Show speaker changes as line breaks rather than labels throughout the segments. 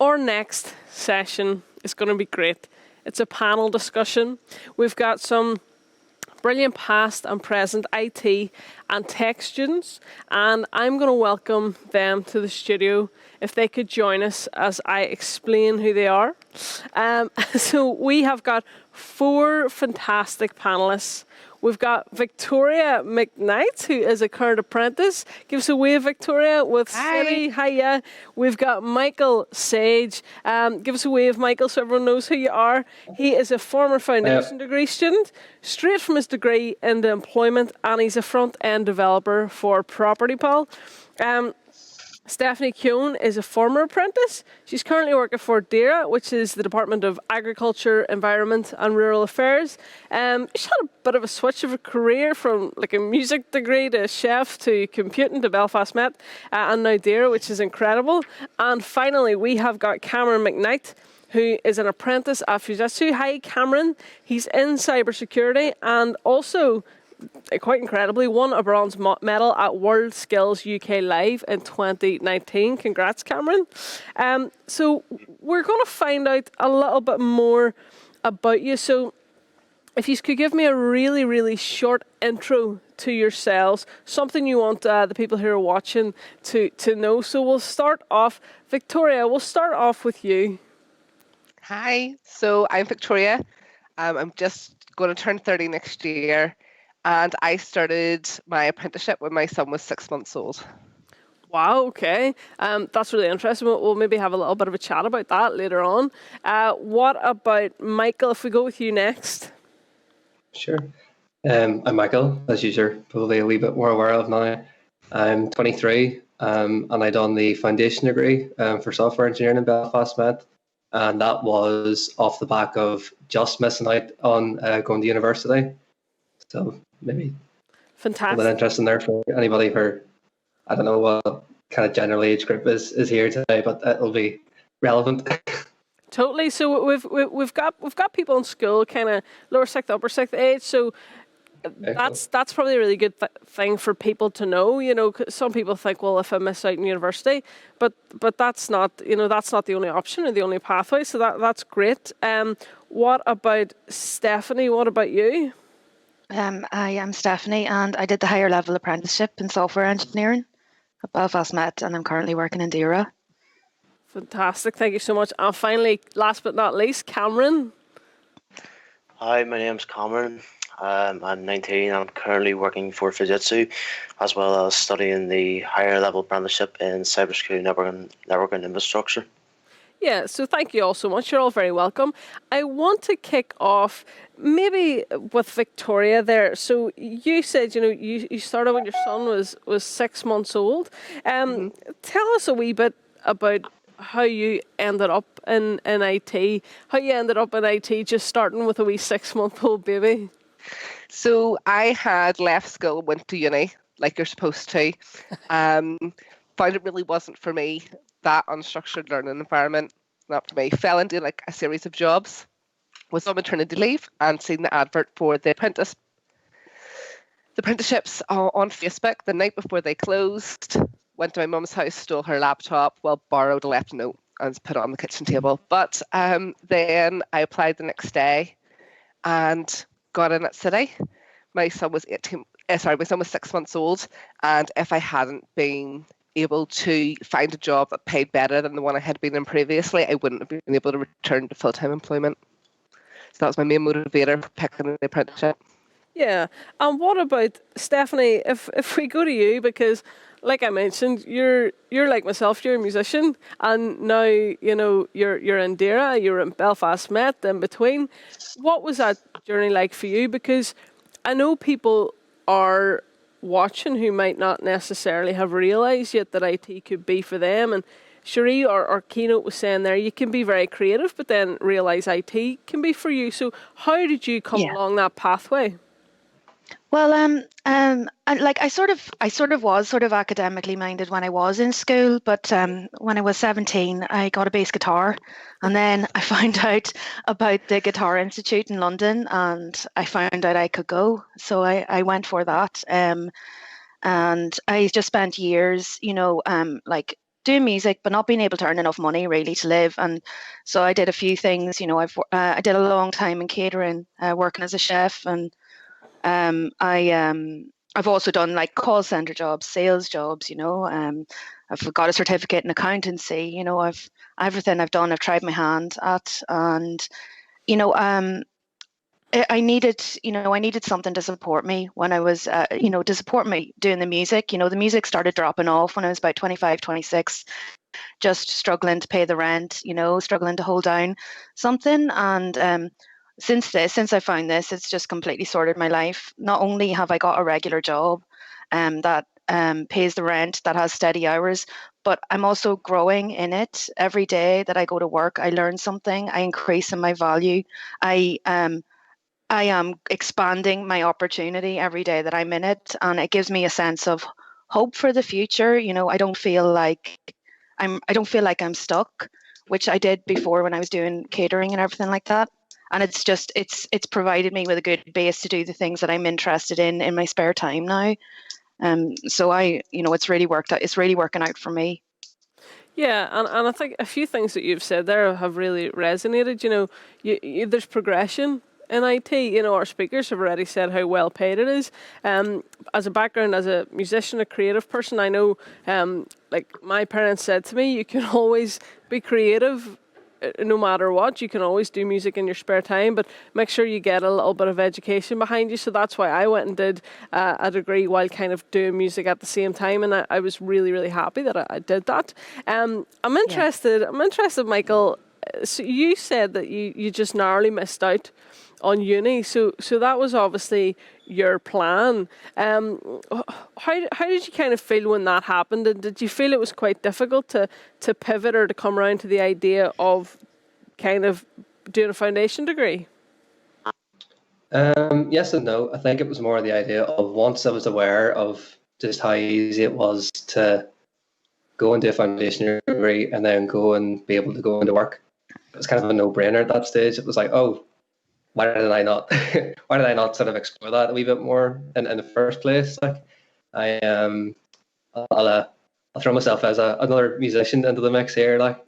our next session is going to be great. It's a panel discussion. We've got some brilliant past and present IT and tech students, and I'm going to welcome them to the studio if they could join us as I explain who they are. So we have got 4 fantastic panelists. We've got Victoria McKnight, who is a current apprentice. Give us a wave, Victoria, with City. Hiya. We've got Michael Sage. Give us a wave, Michael, so everyone knows who you are. He is a former foundation degree student, straight from his degree into employment, and he's a front-end developer for PropertyPal. Stephanie Keown is a former apprentice. She's currently working for DAERA, which is the Department of Agriculture, Environment and Rural Affairs. She's had a bit of a switch of a career from like a music degree to chef to computing to Belfast Met and now DAERA, which is incredible. And finally, we have got Cameron McKnight, who is an apprentice at Fujitsu. Hi, Cameron. He's in cybersecurity and also, quite incredibly, won a bronze medal at World Skills UK Live in 2019. Congrats, Cameron. So we're going to find out a little bit more about you. So if you could give me a really, really short intro to yourselves, something you want the people who are watching to know. So we'll start off. Victoria, we'll start off with you.
Hi, so I'm Victoria. I'm just going to turn 30 next year. And I started my apprenticeship when my son was 6 months old.
Wow, okay. That's really interesting. We'll maybe have a little bit of a chat about that later on. What about Michael, if we go with you next?
Sure. I'm Michael, as you're probably a wee bit more aware of now. I'm 23 and I done the foundation degree for software engineering in Belfast Met. And that was off the back of just missing out on going to university. So maybe
fantastic.
A little interesting there for anybody who, I don't know what kind of general age group is here today, but it'll be relevant.
Totally. So we've got people in school, kind of lower sixth, upper sixth age. So that's probably a really good thing for people to know. You know, some people think, well, if I miss out in university, but that's not, that's not the only option or the only pathway. So that's great. What about Stephanie? What about you?
I am Stephanie, and I did the higher level apprenticeship in software engineering at Belfast Met, and I'm currently working in DAERA.
Fantastic, thank you so much. And finally, last but not least, Cameron.
Hi, my name's Cameron. I'm 19. I'm currently working for Fujitsu, as well as studying the higher level apprenticeship in cybersecurity networking infrastructure.
Yeah, so thank you all so much. You're all very welcome. I want to kick off maybe with Victoria there. So you said, you started when your son was 6 months old. Tell us a wee bit about how you ended up in IT, how you ended up in IT just starting with a wee 6-month-old baby.
So I had left school, went to uni, like you're supposed to. Found it really wasn't for me. That unstructured learning environment, not for me. Fell into like a series of jobs, was on maternity leave and seen the advert for the apprenticeships on Facebook the night before they closed. Went to my mum's house, stole her laptop, borrowed a left note and put it on the kitchen table. But then I applied the next day and got in at City. My son was 6 months old, and if I hadn't been able to find a job that paid better than the one I had been in previously, I wouldn't have been able to return to full-time employment. So that was my main motivator for picking the apprenticeship.
Yeah, and what about Stephanie? If we go to you, because like I mentioned, you're like myself. You're a musician, and now you're in DAERA, you're in Belfast Met, in between. What was that journey like for you? Because I know people are watching who might not necessarily have realised yet that IT could be for them. And Cherie or Keynote was saying there, you can be very creative, but then realise IT can be for you. So how did you come along that pathway?
Well, I sort of was academically minded when I was in school, but when I was 17, I got a bass guitar, and then I found out about the Guitar Institute in London, and I found out I could go, so I went for that, and I just spent years, doing music, but not being able to earn enough money really to live. And so I did a few things. You know, I did a long time in catering, working as a chef, and I've also done like call center jobs, sales jobs. You know, I've got a certificate in accountancy. You know, everything I've done, I've tried my hand at, and you know, I needed, you know, I needed something to support me when I was, you know, to support me doing the music. You know, the music started dropping off when I was about 25, 26, just struggling to pay the rent, you know, struggling to hold down something. And since I found this, it's just completely sorted my life. Not only have I got a regular job that pays the rent, that has steady hours, but I'm also growing in it. Every day that I go to work, I learn something, I increase in my value. I am expanding my opportunity every day that I'm in it, and it gives me a sense of hope for the future. You know, I don't feel like I'm stuck, which I did before when I was doing catering and everything like that. And it's provided me with a good base to do the things that I'm interested in my spare time now. So you know, it's really worked out. It's really working out for me.
Yeah, and I think a few things that you've said there have really resonated. You know, there's progression in IT. You know, our speakers have already said how well paid it is. As a background, as a musician, a creative person, I know, like my parents said to me, you can always be creative no matter what. You can always do music in your spare time, but make sure you get a little bit of education behind you. So that's why I went and did a degree while kind of doing music at the same time, and I was really, really happy that I did that. I'm interested, Michael. So you said that you just narrowly missed out on uni, so that was obviously your plan. How did you kind of feel when that happened, and did you feel it was quite difficult to pivot or to come around to the idea of kind of doing a foundation degree?
Yes and no. I think it was more the idea of, once I was aware of just how easy it was to go and do a foundation degree and then go and be able to go into work, it was kind of a no-brainer at that stage. It was like, oh, why did I not sort of explore that a wee bit more in the first place? Like, I'll throw myself as another musician into the mix here. Like,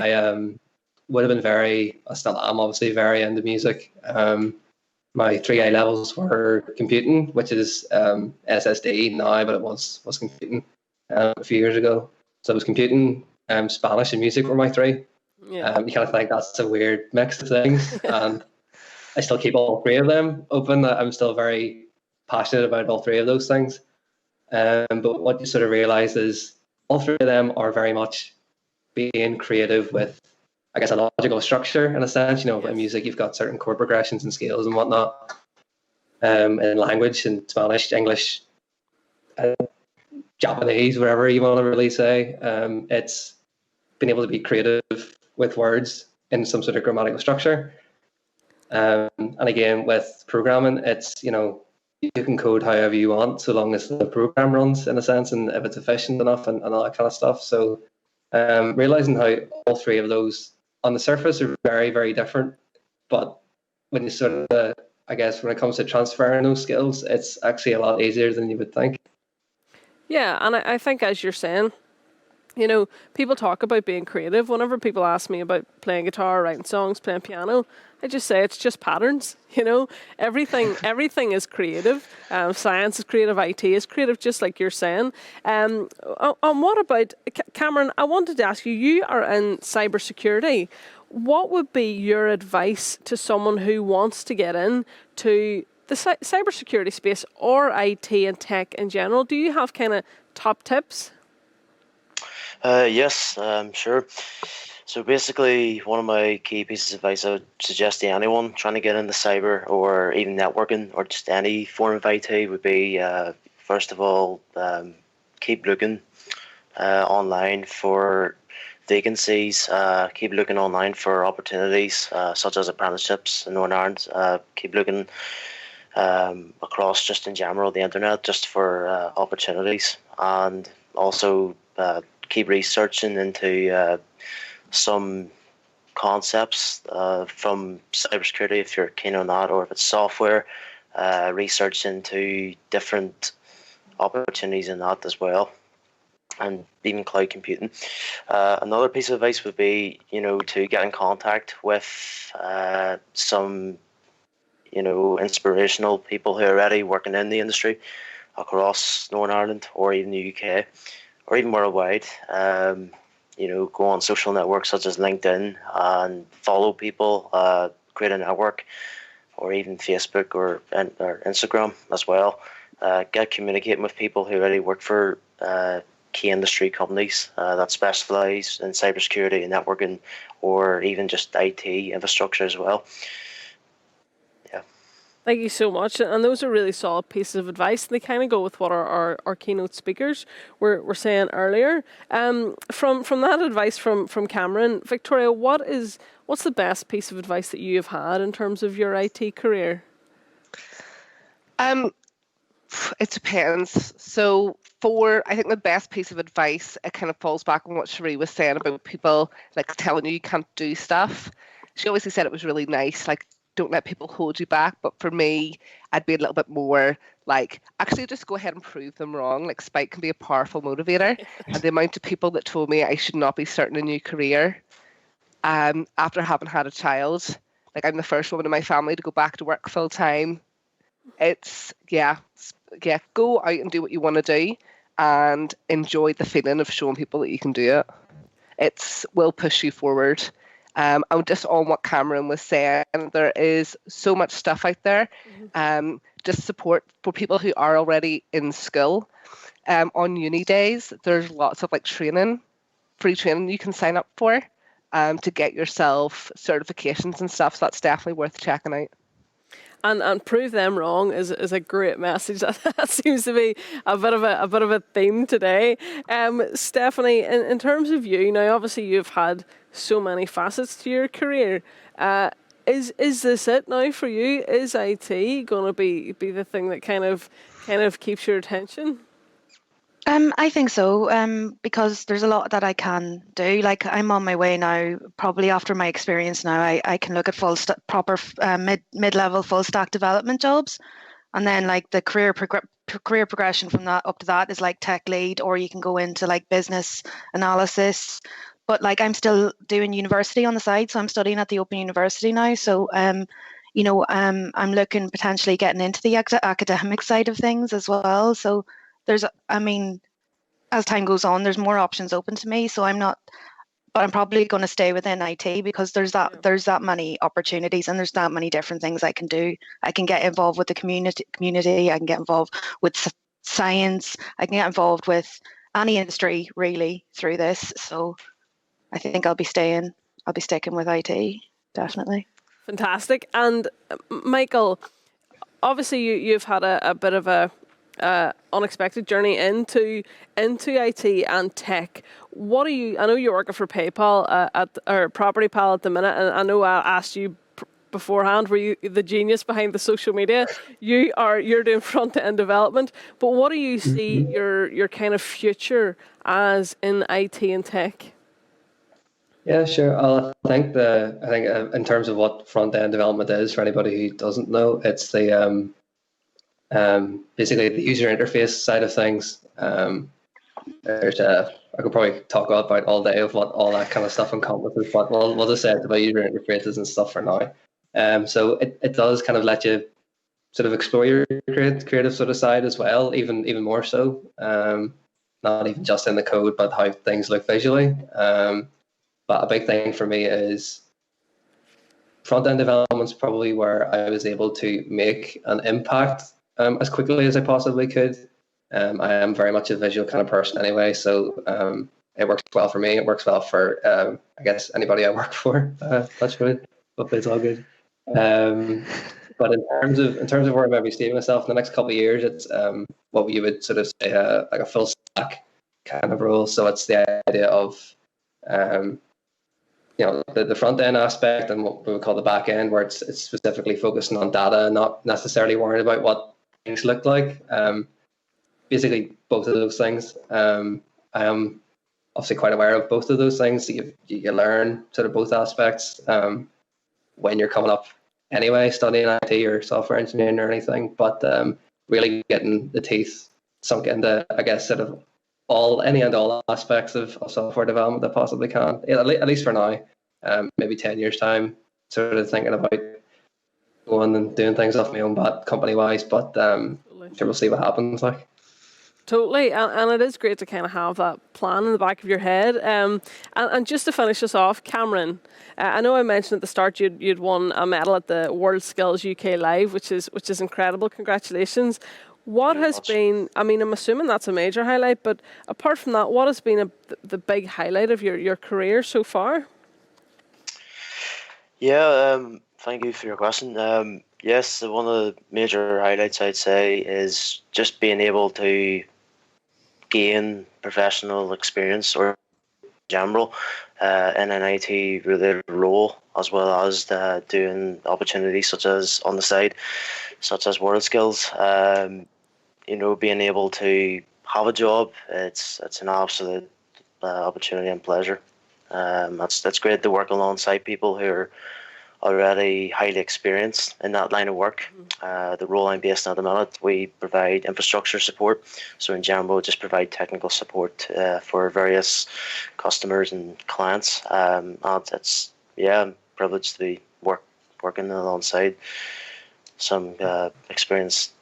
I would have been I still am obviously very into music. My 3 A levels were computing, which is SSD now, but it was computing a few years ago. So it was computing, Spanish and music were my 3.
Yeah.
You kind of think that's a weird mix of things, and I still keep all 3 of them open. I'm still very passionate about all 3 of those things. But what you sort of realize is all 3 of them are very much being creative with, I guess, a logical structure in a sense. You know, in music, you've got certain chord progressions and scales and whatnot. In language, in Spanish, English, Japanese, whatever you want to really say, it's being able to be creative with words in some sort of grammatical structure. And again, with programming, it's, you know, you can code however you want so long as the program runs, in a sense, and if it's efficient enough and all that kind of stuff. So realizing how all 3 of those on the surface are very, very different, but when you sort of, I guess, when it comes to transferring those skills, it's actually a lot easier than you would think.
Yeah, and I think, as you're saying, you know, people talk about being creative. Whenever people ask me about playing guitar, writing songs, playing piano, I just say it's just patterns. You know, everything is creative. Science is creative. IT is creative, just like you're saying. And what about Cameron? I wanted to ask you. You are in cybersecurity. What would be your advice to someone who wants to get into the cybersecurity space or IT and tech in general? Do you have kind of top tips?
Yes, sure. So basically, one of my key pieces of advice I would suggest to anyone trying to get into cyber or even networking or just any form of IT would be, first of all, keep looking online for vacancies, keep looking online for opportunities such as apprenticeships in Northern Ireland, keep looking across just in general the internet just for opportunities, and also keep researching into some concepts from cybersecurity if you're keen on that, or if it's software, research into different opportunities in that as well. and even cloud computing. Another piece of advice would be, to get in contact with some, inspirational people who are already working in the industry across Northern Ireland or even the UK or even worldwide. Go on social networks such as LinkedIn and follow people, create a network, or even Facebook or Instagram as well. Get communicating with people who already work for key industry companies that specialise in cybersecurity and networking, or even just IT infrastructure as well. Yeah.
Thank you so much. And those are really solid pieces of advice. They kind of go with what our keynote speakers were saying earlier. From that advice from Cameron, Victoria, what's the best piece of advice that you have had in terms of your IT career?
It depends. So I think the best piece of advice, it kind of falls back on what Cherie was saying about people like telling you can't do stuff. She obviously said it was really nice, like, don't let people hold you back. But for me, I'd be a little bit more like, actually just go ahead and prove them wrong. Like, spite can be a powerful motivator. And the amount of people that told me I should not be starting a new career after having had a child, like, I'm the first woman in my family to go back to work full time. It's, go out and do what you want to do and enjoy the feeling of showing people that you can do it. It will push you forward. And just on what Cameron was saying, there is so much stuff out there. Just support for people who are already in school. On uni days, there's lots of free training you can sign up for to get yourself certifications and stuff. So that's definitely worth checking out.
And prove them wrong is a great message. That seems to be a bit of a theme today. Stephanie, in terms of you, now obviously you've had so many facets to your career. Is this it now for you? Is IT going to be the thing that kind of keeps your attention?
I think so, because there's a lot that I can do. Like, I'm on my way now, probably after my experience now, I can look at proper mid-level full stack development jobs. And then like the career progression from that up to that is like tech lead, or you can go into like business analysis. But like, I'm still doing university on the side, so I'm studying at the Open University now. So I'm looking potentially getting into the academic side of things as well. So as time goes on, there's more options open to me. So I'm probably going to stay within IT because there's that many opportunities and there's that many different things I can do. I can get involved with the community. I can get involved with science. I can get involved with any industry really through this. So I think I'll be sticking with IT, definitely.
Fantastic. And Michael, obviously you've had a bit of a unexpected journey into IT and tech. I know you're working for PayPal or Property Pal at the minute, and I know I asked you beforehand, were you the genius behind the social media? You're doing front end development, but what do you see your kind of future as in IT and tech?
Yeah, sure. I think in terms of what front end development is, for anybody who doesn't know, it's the basically the user interface side of things. I could probably talk about all day of what all that kind of stuff encompasses, but we'll just say it's about user interfaces and stuff for now. So it does kind of let you sort of explore your creative sort of side as well, even more so. Not even just in the code, but how things look visually. But a big thing for me is front-end development's probably where I was able to make an impact as quickly as I possibly could. I am very much a visual kind of person anyway, so it works well for me. It works well for, I guess, anybody I work for. That's good. Hopefully it's all good. But in terms of where I might be seeing myself in the next couple of years, it's what you would sort of say like a full stack kind of role. So it's the idea of the front end aspect and what we would call the back end, where it's specifically focusing on data and not necessarily worrying about what things look like. Basically, both of those things. I am obviously quite aware of both of those things. You learn sort of both aspects when you're coming up anyway, studying IT or software engineering or anything. But really getting the teeth sunk into, I guess, sort of any and all aspects of software development that possibly can, at least for now. Maybe 10 years time, sort of thinking about going and doing things off my own bat company wise, but sure, we'll see what happens. Like,
totally, and it is great to kind of have that plan in the back of your head. And just to finish us off, Cameron, I know I mentioned at the start you'd won a medal at the World Skills UK Live, which is incredible. Congratulations. What has been, I mean, I'm assuming that's a major highlight, but apart from that, what has been the big highlight of your career so far?
Yeah, thank you for your question. Yes, one of the major highlights I'd say is just being able to gain professional experience or general in an IT related role, as well as doing opportunities such as on the side, such as World Skills. Being able to have a job, it's an absolute opportunity and pleasure. That's great to work alongside people who are already highly experienced in that line of work. The role I'm based in at the minute, we provide infrastructure support. So in general, we just provide technical support for various customers and clients. And it's I'm privileged to be working alongside some experienced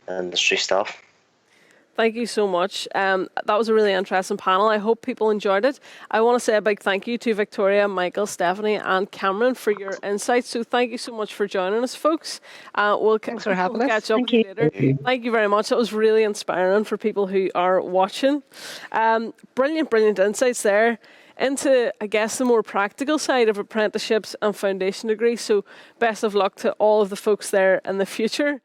industry staff.
Thank you so much. That was a really interesting panel. I hope people enjoyed it. I want to say a big thank you to Victoria, Michael, Stephanie and Cameron for your insights. So thank you so much for joining us, folks.
Thanks for having us.
Catch up with you later. Thank you very much. That was really inspiring for people who are watching. Brilliant insights there into, I guess, the more practical side of apprenticeships and foundation degrees. So best of luck to all of the folks there in the future.